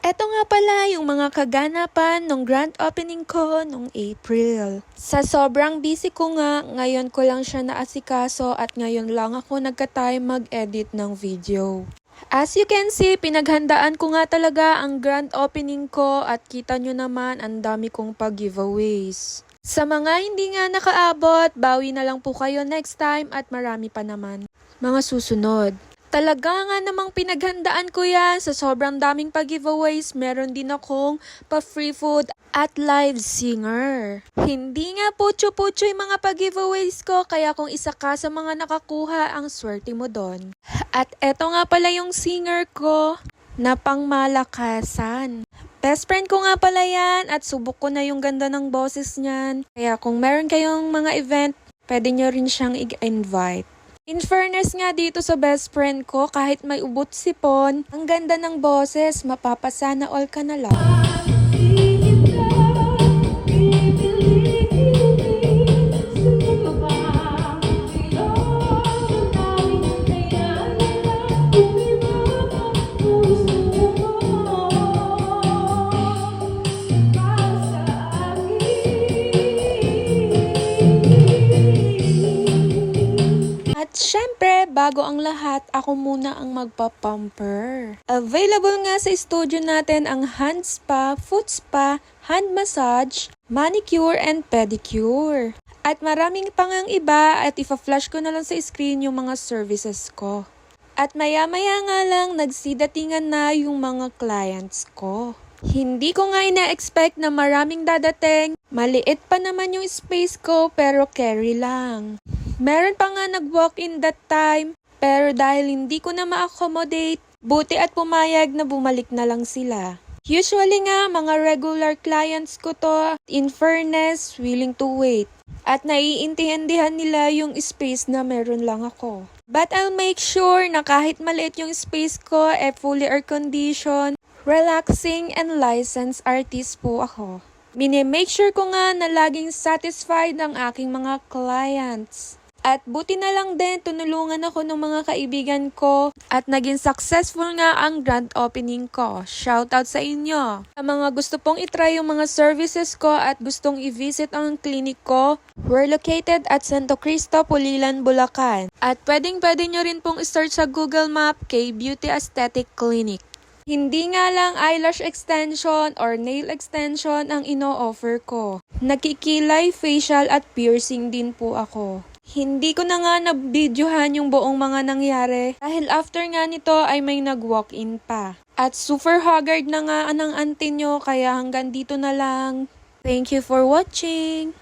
Eto nga pala yung mga kaganapan nung grand opening ko nung April. Sa sobrang busy ko nga, ngayon ko lang siya naasikaso at ngayon lang ako nagka-time mag-edit ng video. As you can see, pinaghandaan ko nga talaga ang grand opening ko at kita nyo naman ang dami kong pag-giveaways. Sa mga hindi nga nakaabot, bawi na lang po kayo next time at marami pa naman mga susunod. Talaga nga namang pinaghandaan ko yan sa sobrang daming pag-giveaways. Meron din akong pa-free food at live singer. Hindi nga putyo-putyo yung mga pag-giveaways ko, kaya kung isa ka sa mga nakakuha, ang swerte mo doon. At eto nga pala yung singer ko na pangmalakasan. Best friend ko nga pala yan at subok ko na yung ganda ng boses niyan. Kaya kung meron kayong mga event, pwede nyo rin siyang i-invite. In fairness nga dito sa best friend ko, kahit may ubot sipon, ang ganda ng boses, mapapasana all ka na lang. At syempre, bago ang lahat, ako muna ang magpa-pamper. Available nga sa studio natin ang hand spa, foot spa, hand massage, manicure and pedicure. At maraming pangang iba at ifa-flash ko na lang sa screen yung mga services ko. At maya-maya nga lang nagsidatingan na yung mga clients ko. Hindi ko nga ina-expect na maraming dadating. Maliit pa naman yung space ko pero carry lang. Meron pa nga nag-walk-in that time, pero dahil hindi ko na ma-accommodate, buti at pumayag na bumalik na lang sila. Usually nga, mga regular clients ko to, in fairness, willing to wait. At naiintindihan nila yung space na meron lang ako. But I'll make sure na kahit maliit yung space ko, fully air-conditioned, relaxing and licensed artist po ako. Mini-make sure ko nga na laging satisfied ang aking mga clients. At buti na lang din, tunulungan ako ng mga kaibigan ko at naging successful nga ang grand opening ko. Shoutout sa inyo! Sa mga gusto pong itry yung mga services ko at gustong i-visit ang clinic ko, we're located at Santo Cristo, Pulilan, Bulacan. At pwede nyo rin pong i-search sa Google Map kay Beauty Aesthetic Clinic. Hindi nga lang eyelash extension or nail extension ang ino-offer ko. Nakikilay, facial at piercing din po ako. Hindi ko na nga na-videohan yung buong mga nangyari dahil after nga nito ay may nag-walk-in pa. At super haggard na nga ang auntie nyo kaya hanggang dito na lang. Thank you for watching!